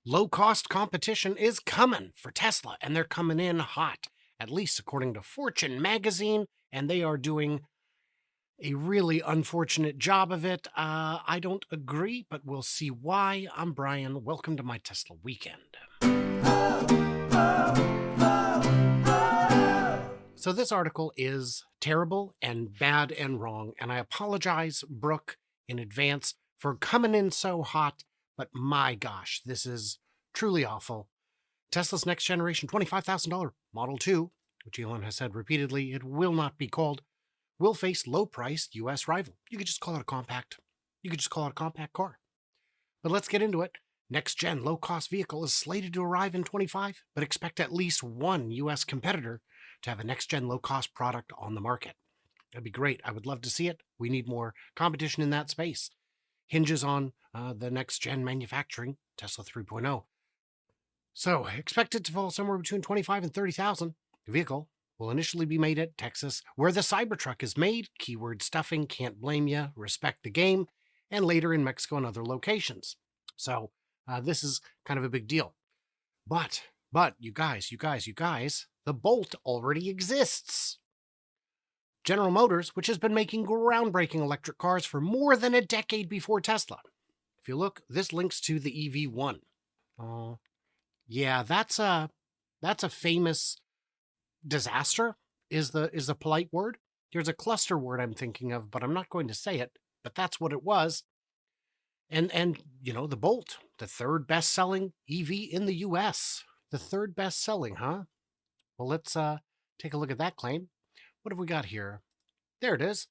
Low-cost competition is coming for Tesla, and they're coming in hot, at least according to Fortune magazine, and they are doing a really unfortunate job of it. I don't agree, but we'll see why. I'm Brian. Welcome to my Tesla weekend. So this article is terrible and bad and wrong, and I apologize, Brooke, in advance for coming in so hot, but my gosh, this is truly awful. Tesla's next generation $25,000 Model 2, which Elon has said repeatedly it will not be called, will face low-priced U.S. rival. You could just call it a compact. You could just call it a compact car. But let's get into it. Next-gen low-cost vehicle is slated to arrive in 25, but expect at least one U.S. competitor to have a next-gen low-cost product on the market. That'd be great. I would love to see it. We need more competition in that space. Hinges on the next-gen manufacturing, Tesla 3.0. So expect it to fall somewhere between 25 and 30,000. The vehicle will initially be made at Texas, where the Cybertruck is made. Keyword stuffing, can't blame you, respect the game. And later in Mexico and other locations. So this is kind of a big deal. But you guys, the Bolt already exists. General Motors, which has been making groundbreaking electric cars for more than a decade before Tesla. If you look, this links to the EV1. Yeah, that's a famous disaster, is the polite word. There's a cluster word I'm thinking of, but I'm not going to say it, but that's what it was. And you know, the Bolt, the third best-selling EV in the US. The third best-selling, huh? Well, let's take a look at that claim. What have we got here? There it is.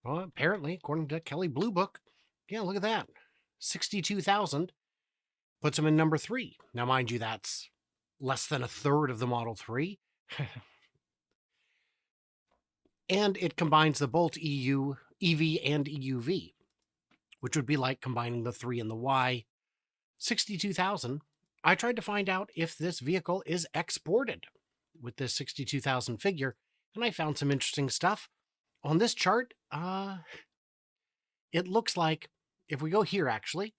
Well, apparently, according to Kelley Blue Book, yeah, look at that. 62,000 puts them in number 3. Now, mind you, that's less than a third of the Model 3. And it combines the Bolt EV and EUV, which would be like combining the 3 and the Y. 62,000. I tried to find out if this vehicle is exported with this 62,000 figure, and I found some interesting stuff. On this chart, it looks like, if we go here actually,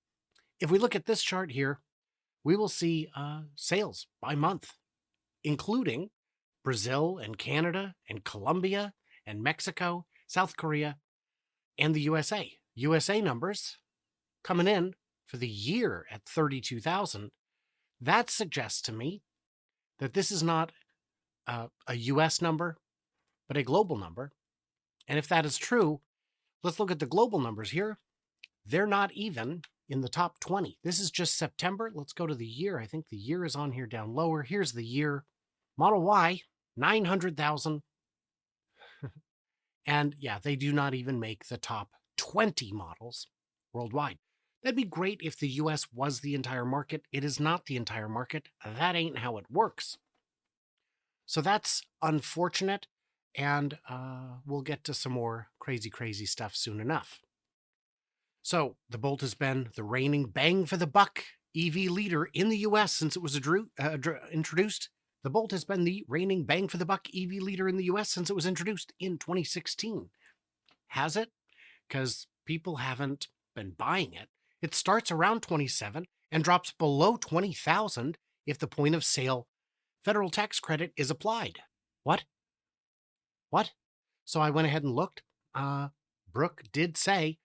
if we look at this chart here, we will see sales by month, including Brazil and Canada and Colombia and Mexico, South Korea, and the USA. USA numbers coming in for the year at 32,000. That suggests to me that this is not a US number, but a global number. And if that is true, let's look at the global numbers here. They're not even in the top 20. This is just September. Let's go to the year. I think the year is on here down lower. Here's the year. Model Y, 900,000. And yeah, they do not even make the top 20 models worldwide. That'd be great if the US was the entire market. It is not the entire market. That ain't how it works. So that's unfortunate, and we'll get to some more crazy stuff soon enough. So the Bolt has been the reigning bang for the buck EV leader in the US since it was introduced. The Bolt has been the reigning bang for the buck EV leader in the US since it was introduced in 2016. Has it? Because people haven't been buying it. It starts around 27 and drops below 20,000 if the point of sale federal tax credit is applied. What? So I went ahead and looked. Brooke did say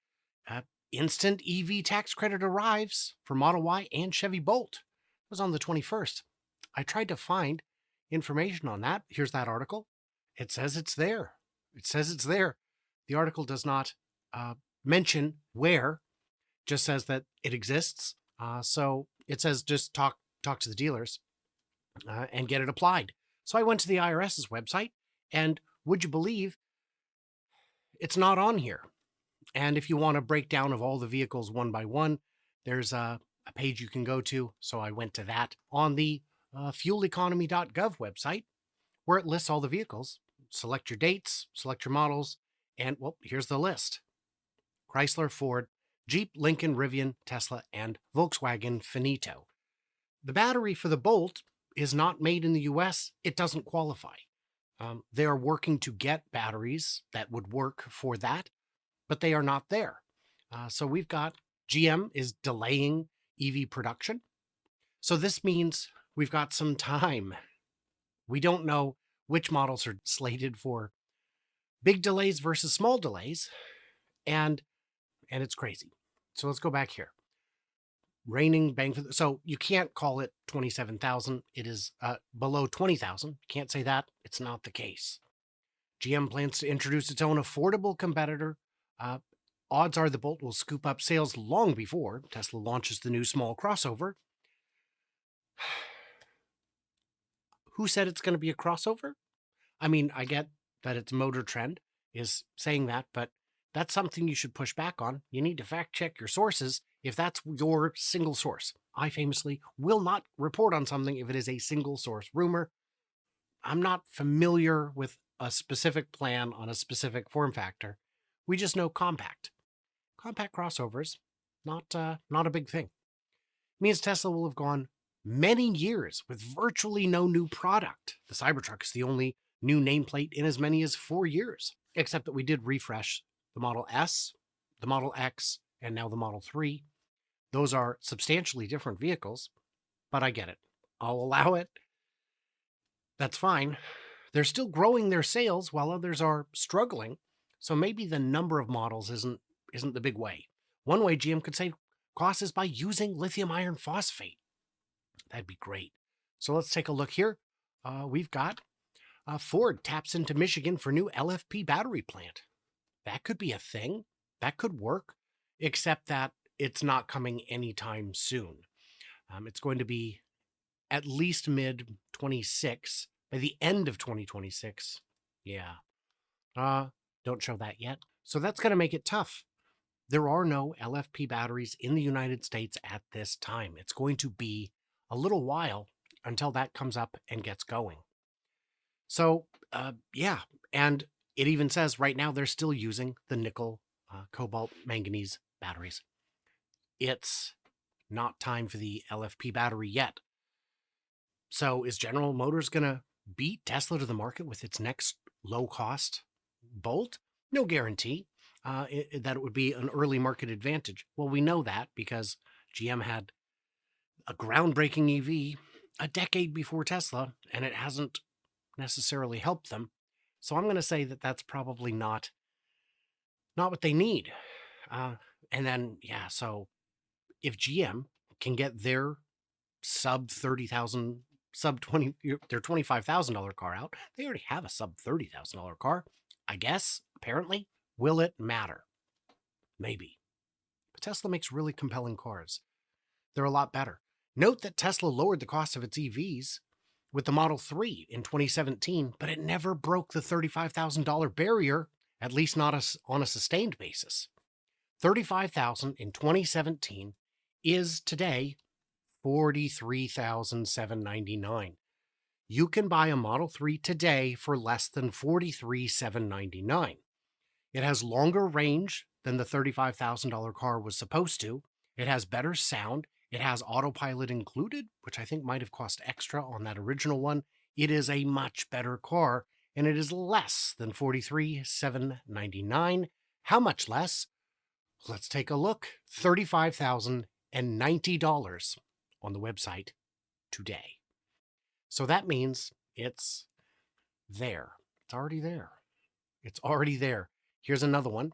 instant EV tax credit arrives for Model Y and Chevy Bolt. It was on the 21st. I tried to find information on that. Here's that article. It says it's there. The article does not mention where, just says that it exists. So it says just talk to the dealers and get it applied. So I went to the IRS's website, and would you believe it's not on here? And if you want a breakdown of all the vehicles one by one, there's a page you can go to. So I went to that on the fueleconomy.gov website, where it lists all the vehicles. Select your dates, select your models, and well, here's the list. Chrysler, Ford, Jeep, Lincoln, Rivian, Tesla, and Volkswagen Finito. The battery for the Bolt is not made in the US. It doesn't qualify. They are working to get batteries that would work for that, but they are not there. So we've got GM is delaying EV production. So this means we've got some time. We don't know which models are slated for big delays versus small delays, and it's crazy. So let's go back here. Reigning bang for so you can't call it 27,000. It is below 20,000. Can't say that. It's not the case. GM plans to introduce its own affordable competitor. Odds are the Bolt will scoop up sales long before Tesla launches the new small crossover. Who said it's going to be a crossover? I mean, I get that it's Motor Trend is saying that, but that's something you should push back on. You need to fact check your sources if that's your single source. I famously will not report on something if it is a single source rumor. I'm not familiar with a specific plan on a specific form factor. We just know compact. Compact crossovers, not a big thing. It means Tesla will have gone many years with virtually no new product. The Cybertruck is the only new nameplate in as many as 4 years, except that we did refresh the Model S, the Model X, and now the Model 3. Those are substantially different vehicles, but I get it. I'll allow it. That's fine. They're still growing their sales while others are struggling, so maybe the number of models isn't the big way. One way GM could save costs is by using lithium iron phosphate. That'd be great. So let's take a look here. We've got Ford taps into Michigan for new LFP battery plant. That could be a thing. That could work, except that it's not coming anytime soon. It's going to be at least mid-26, by the end of 2026. Yeah. Don't show that yet. So that's going to make it tough. There are no LFP batteries in the United States at this time. It's going to be a little while until that comes up and gets going. So, yeah. And it even says right now they're still using the nickel, cobalt, manganese batteries. It's not time for the LFP battery yet. So is General Motors going to beat Tesla to the market with its next low-cost Bolt? No guarantee that it would be an early market advantage. Well, we know that because GM had a groundbreaking EV a decade before Tesla, and it hasn't necessarily helped them. So I'm going to say that that's probably not what they need. And then, yeah, so if GM can get their sub 30,000, sub 20, their $25,000 car out, they already have a sub $30,000 car, I guess, apparently. Will it matter? Maybe. But Tesla makes really compelling cars. They're a lot better. Note that Tesla lowered the cost of its EVs with the Model 3 in 2017, but it never broke the $35,000 barrier, at least not on a sustained basis. $35,000 in 2017 is today $43,799. You can buy a Model 3 today for less than $43,799. It has longer range than the $35,000 car was supposed to. It has better sound. It has autopilot included, which I think might have cost extra on that original one. It is a much better car, and it is less than $43,799. How much less? Let's take a look. $35,090 on the website today. So that means it's there. It's already there. It's already there. Here's another one.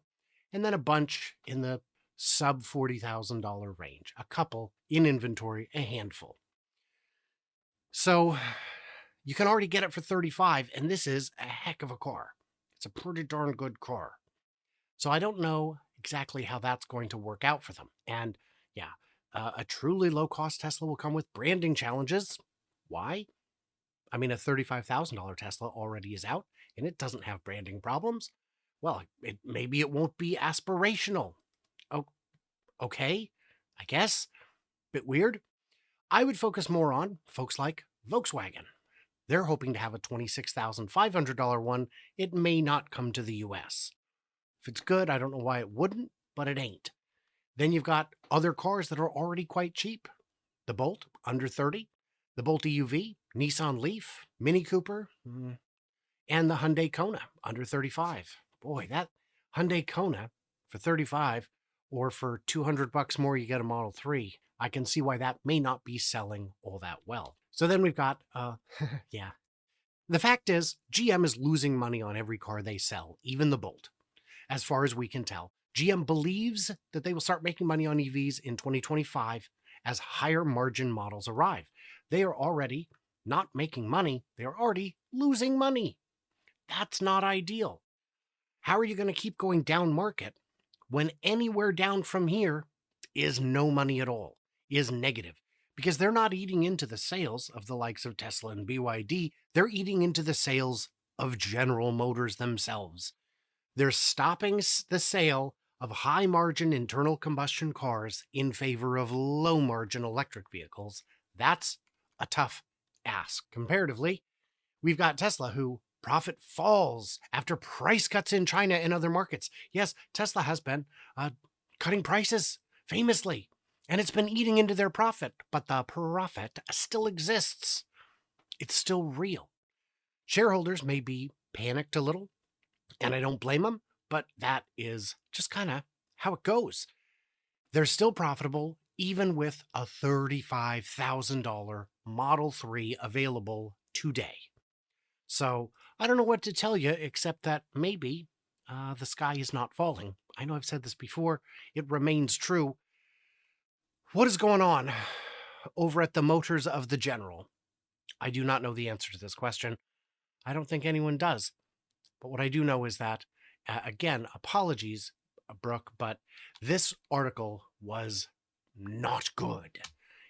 And then a bunch in the sub $40,000 range. A couple in inventory, a handful. So you can already get it for $35,000, and this is a heck of a car. It's a pretty darn good car. So I don't know exactly how that's going to work out for them. And yeah, a truly low-cost Tesla will come with branding challenges. Why? I mean, a $35,000 Tesla already is out, and it doesn't have branding problems. Well, maybe it won't be aspirational. Oh, okay, I guess. Bit weird. I would focus more on folks like Volkswagen. They're hoping to have a $26,500 one. It may not come to the US. If it's good, I don't know why it wouldn't, but it ain't. Then you've got other cars that are already quite cheap. The Bolt, under 30. The Bolt EUV, Nissan Leaf, Mini Cooper, and the Hyundai Kona, under 35. Boy, that Hyundai Kona for 35, or for $200 more, you get a Model 3. I can see why that may not be selling all that well. So then we've got, yeah. The fact is, GM is losing money on every car they sell, even the Bolt. As far as we can tell, GM believes that they will start making money on EVs in 2025 as higher margin models arrive. They are already not making money, they are already losing money. That's not ideal. How are you going to keep going down market when anywhere down from here is no money at all, is negative? Because they're not eating into the sales of the likes of Tesla and BYD, they're eating into the sales of General Motors themselves. They're stopping the sale of high margin internal combustion cars in favor of low margin electric vehicles. That's a tough ask. Comparatively, we've got Tesla, who profit falls after price cuts in China and other markets. Yes, Tesla has been cutting prices famously, and it's been eating into their profit, but the profit still exists. It's still real. Shareholders may be panicked a little, and I don't blame them, but that is just kind of how it goes. They're still profitable, even with a $35,000 Model 3 available today. So I don't know what to tell you, except that maybe the sky is not falling. I know I've said this before. It remains true. What is going on over at the Motors of the General? I do not know the answer to this question. I don't think anyone does. But what I do know is that, again, apologies, Brooke, but this article was not good.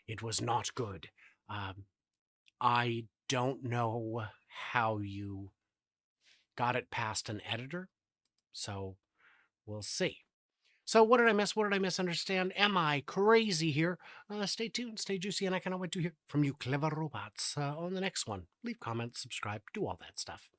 It was not good. I don't know how you got it past an editor, so we'll see. So what did I miss? What did I misunderstand? Am I crazy here? Stay tuned, stay juicy, and I cannot wait to hear from you clever robots on the next one. Leave comments, subscribe, do all that stuff.